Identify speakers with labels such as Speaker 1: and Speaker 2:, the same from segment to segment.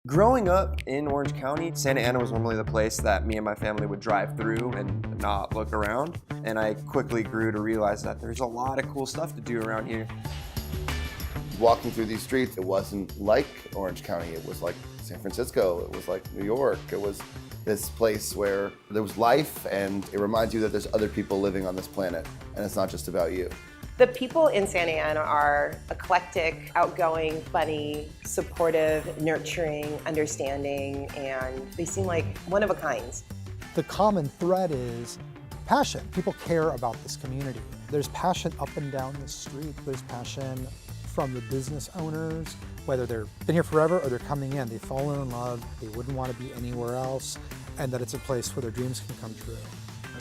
Speaker 1: Growing up in Orange County, Santa Ana was normally the place that me and my family would drive through and not look around. And I quickly grew to realize that there's a lot of cool stuff to do around here.
Speaker 2: Walking through these streets, it wasn't like Orange County. It was like San Francisco. It was like New York. It was this place where there was life, and it reminds you that there's other people living on this planet, and it's not just about you.
Speaker 3: The people in Santa Ana are eclectic, outgoing, funny, supportive, nurturing, understanding, and they seem like one of a kind.
Speaker 4: The common thread is passion. People care about this community. There's passion up and down the street. There's passion from the business owners, whether they've been here forever or they're coming in. They've fallen in love, they wouldn't want to be anywhere else, and that it's a place where their dreams can come true.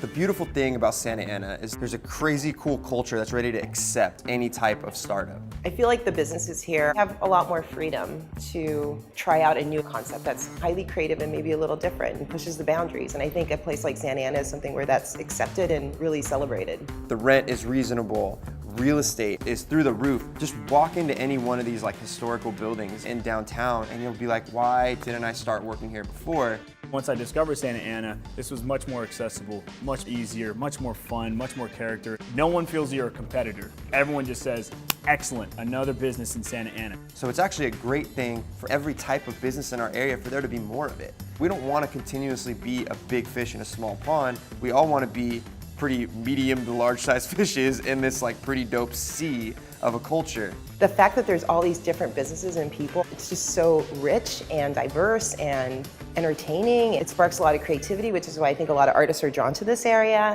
Speaker 1: The beautiful thing about Santa Ana is there's a crazy cool culture that's ready to accept any type of startup.
Speaker 3: I feel like the businesses here have a lot more freedom to try out a new concept that's highly creative and maybe a little different and pushes the boundaries. And I think a place like Santa Ana is something where that's accepted and really celebrated.
Speaker 1: The rent is reasonable. Real estate is through the roof. Just walk into any one of these like historical buildings in downtown and you'll be like, why didn't I start working here before?
Speaker 5: Once I discovered Santa Ana, this was much more accessible, much easier, much more fun, much more character. No one feels you're a competitor. Everyone just says, excellent, another business in Santa Ana.
Speaker 1: So it's actually a great thing for every type of business in our area for there to be more of it. We don't want to continuously be a big fish in a small pond. We all want to be pretty medium to large size fishes in this like pretty dope sea of a culture.
Speaker 3: The fact that there's all these different businesses and people, it's just so rich and diverse and entertaining. It sparks a lot of creativity, which is why I think a lot of artists are drawn to this area.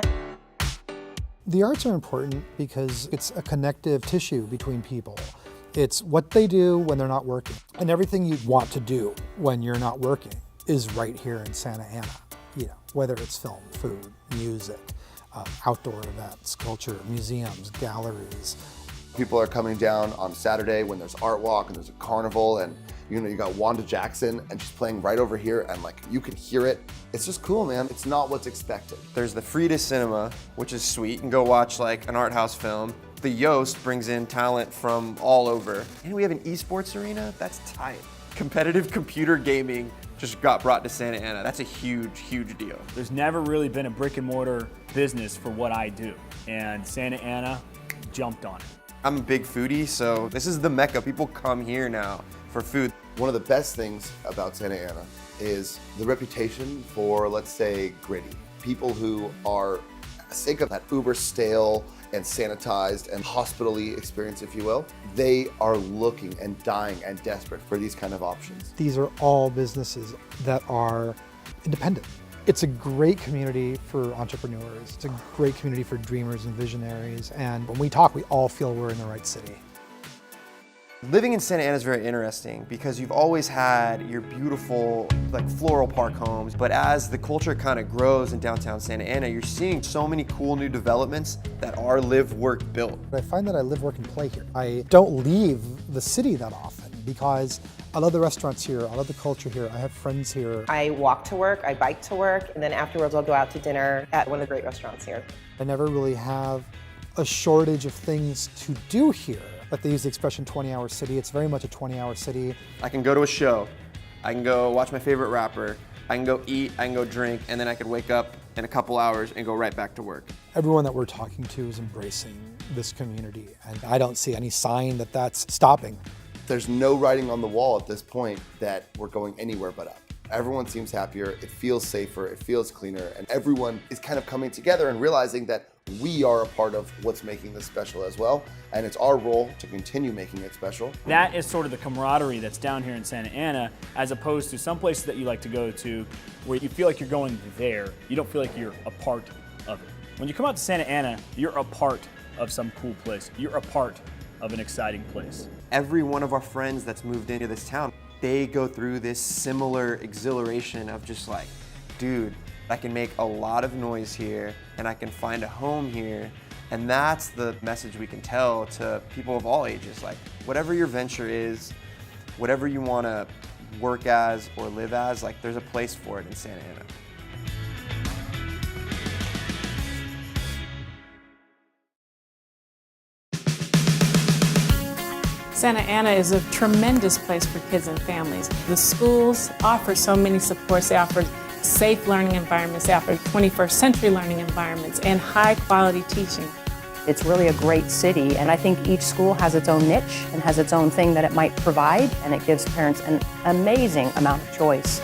Speaker 4: The arts are important because it's a connective tissue between people. It's what they do when they're not working. And everything you want to do when you're not working is right here in Santa Ana. You know, whether it's film, food, music, outdoor events, culture, museums, galleries.
Speaker 2: People are coming down on Saturday when there's art walk and there's a carnival, and you know, you got Wanda Jackson and she's playing right over here, and like you can hear it. It's just cool, man. It's not what's expected.
Speaker 1: There's the Frida Cinema, which is sweet. You can go watch like an art house film. The Yost brings in talent from all over. And we have an esports arena, that's tight. Competitive computer gaming just got brought to Santa Ana. That's a huge, huge deal.
Speaker 5: There's never really been a brick and mortar business for what I do, and Santa Ana jumped on it.
Speaker 1: I'm a big foodie, so this is the mecca. People come here now for food.
Speaker 2: One of the best things about Santa Ana is the reputation for, let's say, gritty. People who are sick of that uber stale and sanitized and hospital-y experience, if you will. They are looking and dying and desperate for these kind of options.
Speaker 4: These are all businesses that are independent. It's a great community for entrepreneurs. It's a great community for dreamers and visionaries. And when we talk, we all feel we're in the right city.
Speaker 1: Living in Santa Ana is very interesting because you've always had your beautiful like floral park homes, but as the culture kind of grows in downtown Santa Ana, you're seeing so many cool new developments that are live, work, built.
Speaker 4: I find that I live, work, and play here. I don't leave the city that often because I love the restaurants here, I love the culture here, I have friends here.
Speaker 3: I walk to work, I bike to work, and then afterwards I'll go out to dinner at one of the great restaurants here.
Speaker 4: I never really have a shortage of things to do here. Like they use the expression 20-hour city. It's very much a 20-hour city.
Speaker 1: I can go to a show, I can go watch my favorite rapper, I can go eat, I can go drink, and then I could wake up in a couple hours and go right back to work.
Speaker 4: Everyone that we're talking to is embracing this community, and I don't see any sign that that's stopping.
Speaker 2: There's no writing on the wall at this point that we're going anywhere but up. Everyone seems happier, it feels safer, it feels cleaner, and everyone is kind of coming together and realizing that we are a part of what's making this special as well, and it's our role to continue making it special.
Speaker 5: That is sort of the camaraderie that's down here in Santa Ana, as opposed to some places that you like to go to where you feel like you're going there. You don't feel like you're a part of it. When you come out to Santa Ana, you're a part of some cool place. You're a part of an exciting place.
Speaker 1: Every one of our friends that's moved into this town, they go through this similar exhilaration of just like, dude, I can make a lot of noise here and I can find a home here. And that's the message we can tell to people of all ages. Like, whatever your venture is, whatever you want to work as or live as, like there's a place for it in Santa Ana.
Speaker 6: Santa Ana is a tremendous place for kids and families. The schools offer so many supports. They offer safe learning environments, they offer 21st century learning environments, and high quality teaching.
Speaker 7: It's really a great city, and I think each school has its own niche and has its own thing that it might provide, and it gives parents an amazing amount of choice.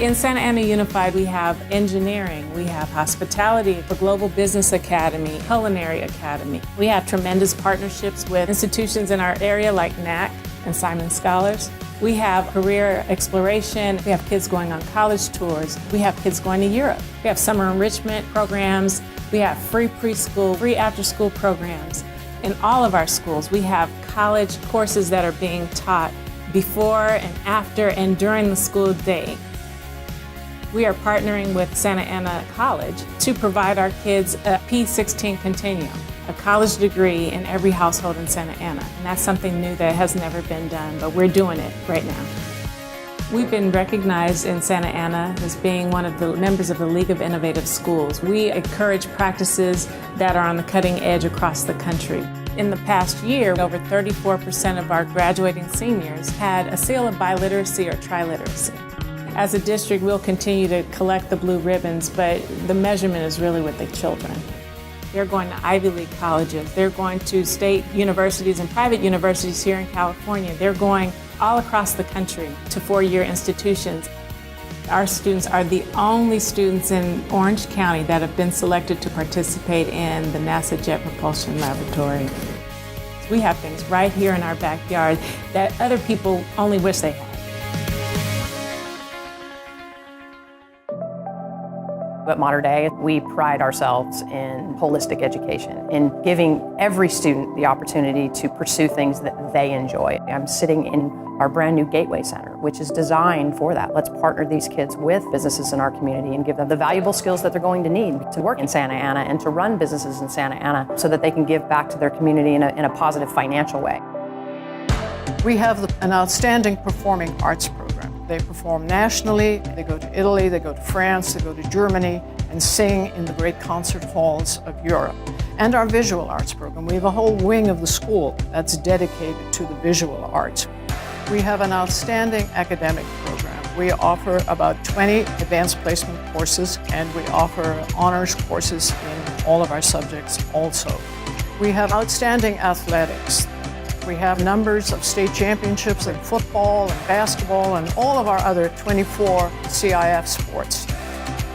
Speaker 6: In Santa Ana Unified, we have engineering, we have hospitality, the Global Business Academy, Culinary Academy. We have tremendous partnerships with institutions in our area like NAC and Simon Scholars. We have career exploration, we have kids going on college tours, we have kids going to Europe. We have summer enrichment programs, we have free preschool, free after-school programs. In all of our schools, we have college courses that are being taught before and after and during the school day. We are partnering with Santa Ana College to provide our kids a P16 continuum, a college degree in every household in Santa Ana. And that's something new that has never been done, but we're doing it right now. We've been recognized in Santa Ana as being one of the members of the League of Innovative Schools. We encourage practices that are on the cutting edge across the country. In the past year, over 34% of our graduating seniors had a seal of biliteracy or triliteracy. As a district, we'll continue to collect the blue ribbons, but the measurement is really with the children. They're going to Ivy League colleges, they're going to state universities and private universities here in California. They're going all across the country to four-year institutions. Our students are the only students in Orange County that have been selected to participate in the NASA Jet Propulsion Laboratory. We have things right here in our backyard that other people only wish they had.
Speaker 7: At Mater Dei, we pride ourselves in holistic education, in giving every student the opportunity to pursue things that they enjoy. I'm sitting in our brand new Gateway Center, which is designed for that. Let's partner these kids with businesses in our community and give them the valuable skills that they're going to need to work in Santa Ana and to run businesses in Santa Ana so that they can give back to their community in a positive financial way.
Speaker 8: We have an outstanding performing arts program. They perform nationally, they go to Italy, they go to France, they go to Germany, and sing in the great concert halls of Europe. And our visual arts program. We have a whole wing of the school that's dedicated to the visual arts. We have an outstanding academic program. We offer about 20 advanced placement courses, and we offer honors courses in all of our subjects also. We have outstanding athletics. We have numbers of state championships in football and basketball and all of our other 24 CIF sports.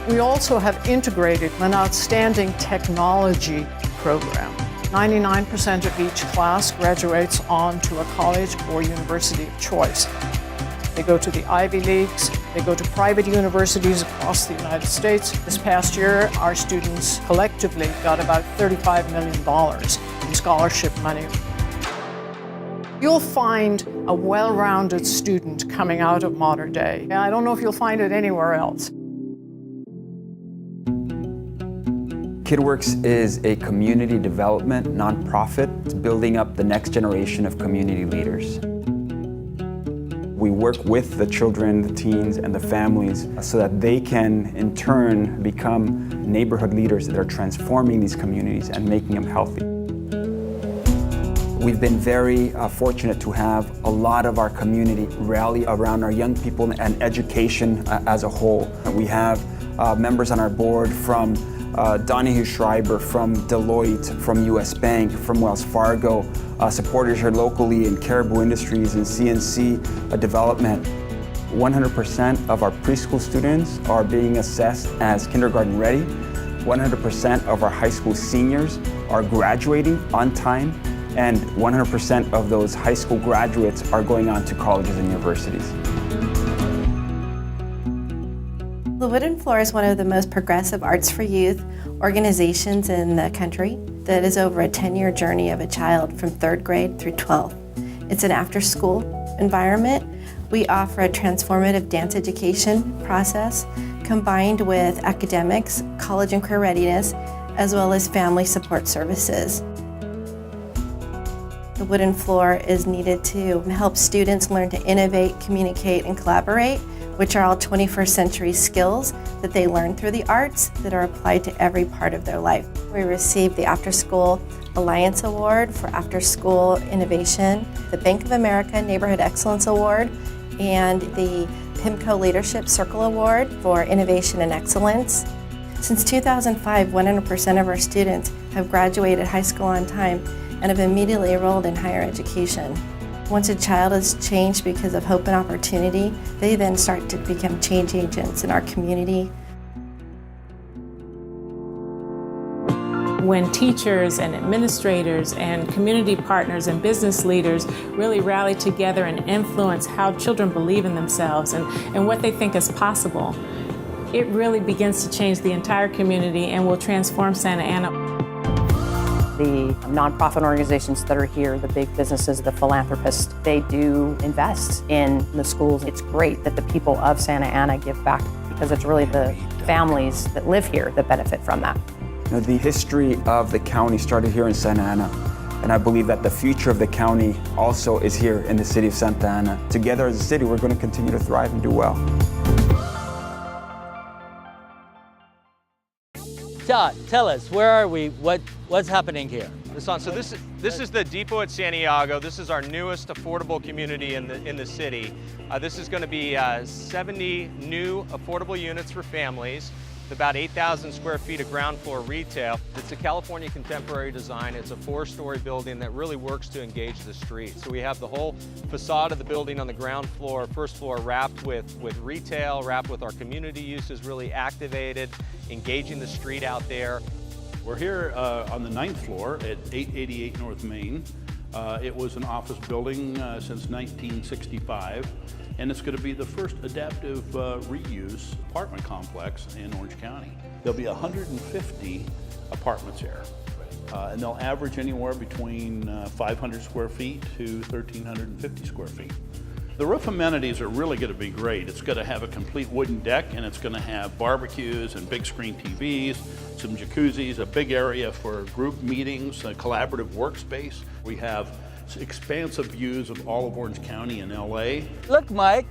Speaker 8: We also have integrated an outstanding technology program. 99% of each class graduates on to a college or university of choice. They go to the Ivy Leagues, they go to private universities across the United States. This past year, our students collectively got about $35 million in scholarship money. You'll find a well-rounded student coming out of Mater Dei. I don't know if you'll find it anywhere else.
Speaker 9: KidWorks is a community development nonprofit building up the next generation of community leaders. We work with the children, the teens, and the families so that they can, in turn, become neighborhood leaders that are transforming these communities and making them healthy. We've been very fortunate to have a lot of our community rally around our young people and education as a whole. We have members on our board from Donahue Schreiber, from Deloitte, from US Bank, from Wells Fargo, supporters here locally in Caribou Industries and CNC Development. 100% of our preschool students are being assessed as kindergarten ready. 100% of our high school seniors are graduating on time, and 100% of those high school graduates are going on to colleges and universities.
Speaker 10: The Wooden Floor is one of the most progressive arts for youth organizations in the country that is over a 10-year journey of a child from 3rd grade through 12th. It's an after-school environment. We offer a transformative dance education process combined with academics, college and career readiness, as well as family support services. The wooden floor is needed to help students learn to innovate, communicate, and collaborate, which are all 21st century skills that they learn through the arts that are applied to every part of their life. We received the After School Alliance Award for After School Innovation, the Bank of America Neighborhood Excellence Award, and the PIMCO Leadership Circle Award for Innovation and Excellence. Since 2005, 100% of our students have graduated high school on time and have immediately enrolled in higher education. Once a child is changed because of hope and opportunity, they then start to become change agents in our community.
Speaker 6: When teachers and administrators and community partners and business leaders really rally together and influence how children believe in themselves and what they think is possible, it really begins to change the entire community and will transform Santa Ana.
Speaker 7: The nonprofit organizations that are here, the big businesses, the philanthropists, they do invest in the schools. It's great that the people of Santa Ana give back because it's really the families that live here that benefit from that.
Speaker 9: You know, the history of the county started here in Santa Ana, and I believe that the future of the county also is here in the city of Santa Ana. Together as a city, we're going to continue to thrive and do well.
Speaker 11: Todd, tell us, where are we? What's happening here?
Speaker 12: So this is the Depot at Santiago. This is our newest affordable community in the city. This is going to be 70 new affordable units for families, about 8,000 square feet of ground floor retail. It's a California contemporary design. It's a 4-story building that really works to engage the street. So we have the whole facade of the building on the ground floor, first floor wrapped with retail, wrapped with our community uses, really activated, engaging the street out there.
Speaker 13: We're here on the 9th floor at 888 North Main. It was an office building since 1965, and it's going to be the first adaptive reuse apartment complex in Orange County. There'll be 150 apartments here, and they'll average anywhere between 500 square feet to 1,350 square feet. The roof amenities are really going to be great. It's going to have a complete wooden deck, and it's going to have barbecues and big screen TVs, some jacuzzis, a big area for group meetings, a collaborative workspace. We have expansive views of all of Orange County and LA.
Speaker 11: Look, Mike,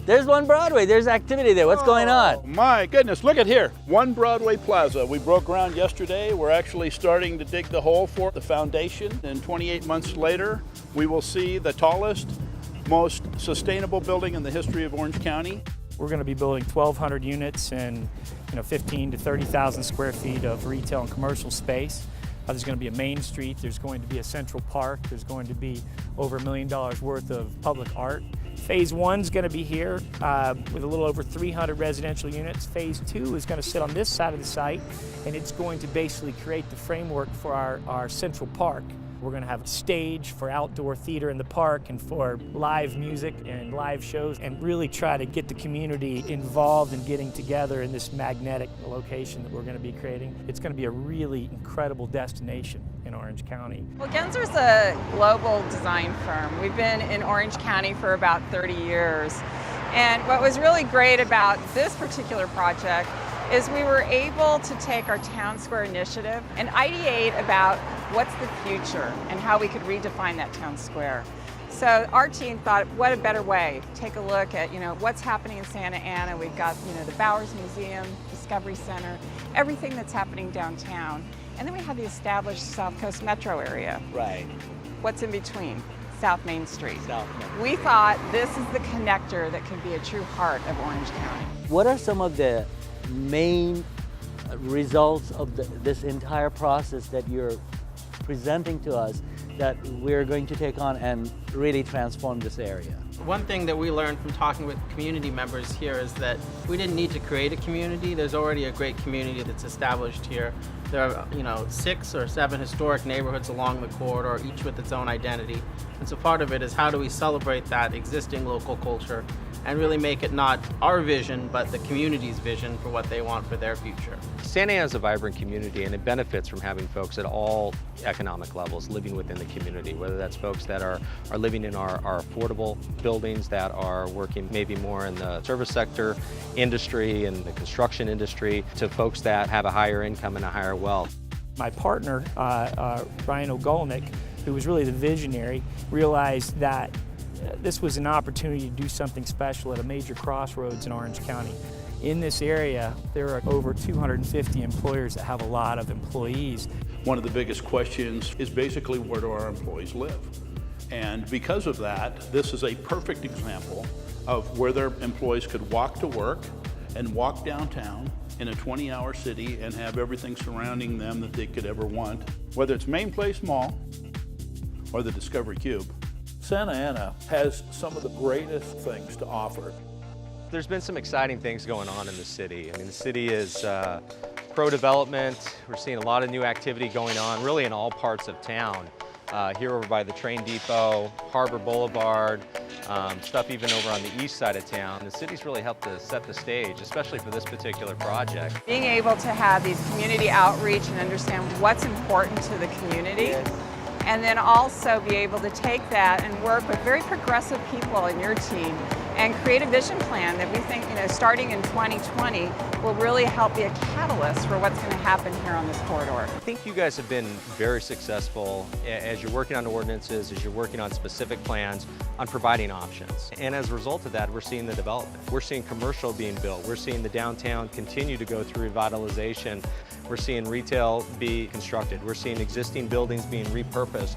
Speaker 11: there's One Broadway. There's activity there. What's going on?
Speaker 13: My goodness, look at here. One Broadway Plaza. We broke ground yesterday. We're actually starting to dig the hole for the foundation. And 28 months later, we will see the tallest, most sustainable building in the history of Orange County.
Speaker 5: We're going to be building 1,200 units and 15 to 30,000 square feet of retail and commercial space. There's going to be a main street, there's going to be a central park, there's going to be over $1 million worth of public art. Phase 1's going to be here with a little over 300 residential units. Phase 2 is going to sit on this side of the site, and it's going to basically create the framework for our central park. We're going to have a stage for outdoor theater in the park and for live music and live shows, and really try to get the community involved in getting together in this magnetic location that we're going to be creating. It's going to be a really incredible destination in Orange County.
Speaker 14: Well, Genser's a global design firm. We've been in Orange County for about 30 years. And what was really great about this particular project is we were able to take our Town Square initiative and ideate about what's the future and how we could redefine that Town Square. So our team thought, what a better way to take a look at what's happening in Santa Ana. We've got the Bowers Museum, Discovery Center, everything that's happening downtown. And then we have the established South Coast Metro area.
Speaker 11: Right.
Speaker 14: What's in between? South Main Street.
Speaker 11: South Main.
Speaker 14: We thought this is the connector that can be a true heart of Orange County.
Speaker 11: What are some of the main results of this entire process that you're presenting to us that we're going to take on and really transform this area?
Speaker 15: One thing that we learned from talking with community members here is that we didn't need to create a community. There's already a great community that's established here. There are 6 or 7 historic neighborhoods along the corridor, each with its own identity. And so part of it is how do we celebrate that existing local culture and really make it not our vision, but the community's vision for what they want for their future.
Speaker 12: Santa Ana is a vibrant community, and it benefits from having folks at all economic levels living within the community, whether that's folks that are living in our affordable buildings, that are working maybe more in the service sector industry and the construction industry, to folks that have a higher income and a higher wealth.
Speaker 5: My partner, Ryan Ogolnick,
Speaker 16: who was really the visionary, realized that this was an opportunity to do something special at a major crossroads in Orange County. In this area, there are over 250 employers that have a lot of employees.
Speaker 13: One of the biggest questions is basically, where do our employees live? And because of that, this is a perfect example of where their employees could walk to work and walk downtown in a 20-hour city and have everything surrounding them that they could ever want. Whether it's Main Place Mall or the Discovery Cube, Santa Ana has some of the greatest things to offer.
Speaker 12: There's been some exciting things going on in the city. I mean, the city is pro-development. We're seeing a lot of new activity going on, really in all parts of town. Here over by the train depot, Harbor Boulevard, stuff even over on the east side of town. The city's really helped to set the stage, especially for this particular project.
Speaker 14: Being able to have these community outreach and understand what's important to the community, and then also be able to take that and work with very progressive people in your team and create a vision plan that we think, starting in 2020 will really help be a catalyst for what's going to happen here on this corridor.
Speaker 12: I think you guys have been very successful as you're working on ordinances, as you're working on specific plans, on providing options. And as a result of that, we're seeing the development. We're seeing commercial being built. We're seeing the downtown continue to go through revitalization. We're seeing retail be constructed. We're seeing existing buildings being repurposed.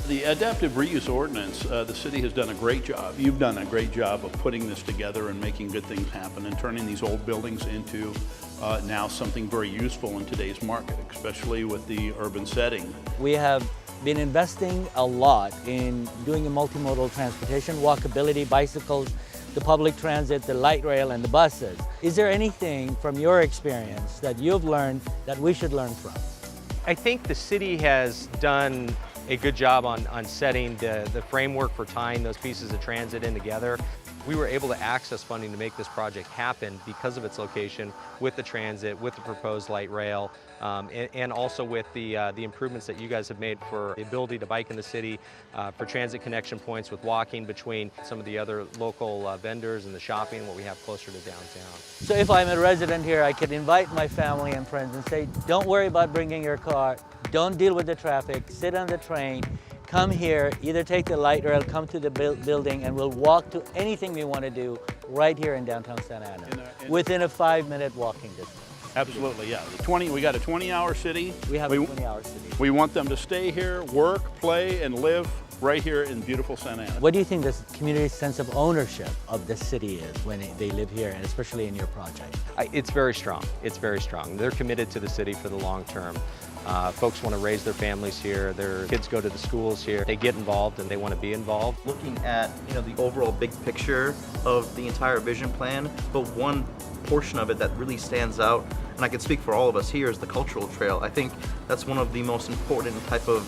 Speaker 13: The adaptive reuse ordinance, the city has done a great job. You've done a great job of putting this together and making good things happen and turning these old buildings into now something very useful in today's market, especially with the urban setting.
Speaker 11: We have been investing a lot in doing a multimodal transportation, walkability, bicycles, the public transit, the light rail, and the buses. Is there anything from your experience that you've learned that we should learn from?
Speaker 12: I think the city has done a good job on setting the framework for tying those pieces of transit in together. We were able to access funding to make this project happen because of its location with the transit, with the proposed light rail, and also with the improvements that you guys have made for the ability to bike in the city, for transit connection points with walking between some of the other local vendors and the shopping, what we have closer to downtown.
Speaker 11: So if I'm a resident here, I could invite my family and friends and say, don't worry about bringing your car, don't deal with the traffic, sit on the train, come here, either take the light rail, come to the building, and we'll walk to anything we want to do right here in downtown Santa Ana, within a 5-minute walking distance.
Speaker 13: Absolutely, yeah. We got a 20-hour city.
Speaker 11: We have a 20-hour city.
Speaker 13: We want them to stay here, work, play, and live right here in beautiful Santa Ana.
Speaker 11: What do you think the community's sense of ownership of the city is when they live here, and especially in your project?
Speaker 12: It's very strong. It's very strong. They're committed to the city for the long term. Folks want to raise their families here, their kids go to the schools here, they get involved and they want to be involved.
Speaker 17: Looking at the overall big picture of the entire vision plan, but one portion of it that really stands out, and I can speak for all of us here, is the cultural trail. I think that's one of the most important type of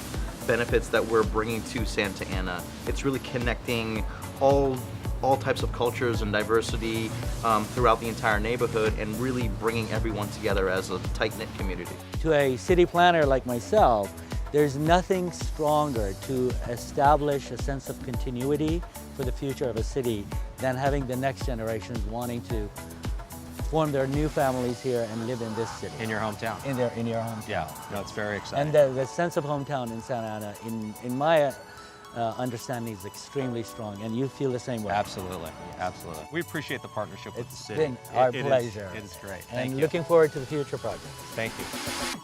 Speaker 17: benefits that we're bringing to Santa Ana. It's really connecting all types of cultures and diversity throughout the entire neighborhood and really bringing everyone together as a tight-knit community.
Speaker 11: To a city planner like myself, there's nothing stronger to establish a sense of continuity for the future of a city than having the next generations wanting to form their new families here and live in this city.
Speaker 12: In your hometown.
Speaker 11: In your hometown.
Speaker 12: Yeah, no, it's very exciting.
Speaker 11: And the sense of hometown in Santa Ana, in my understanding, is extremely strong, and you feel the same way.
Speaker 12: Absolutely, absolutely. We appreciate the partnership with the city.
Speaker 11: It's been our pleasure.
Speaker 12: It is great.
Speaker 11: And
Speaker 12: Thank you.
Speaker 11: looking forward to the future projects.
Speaker 12: Thank you.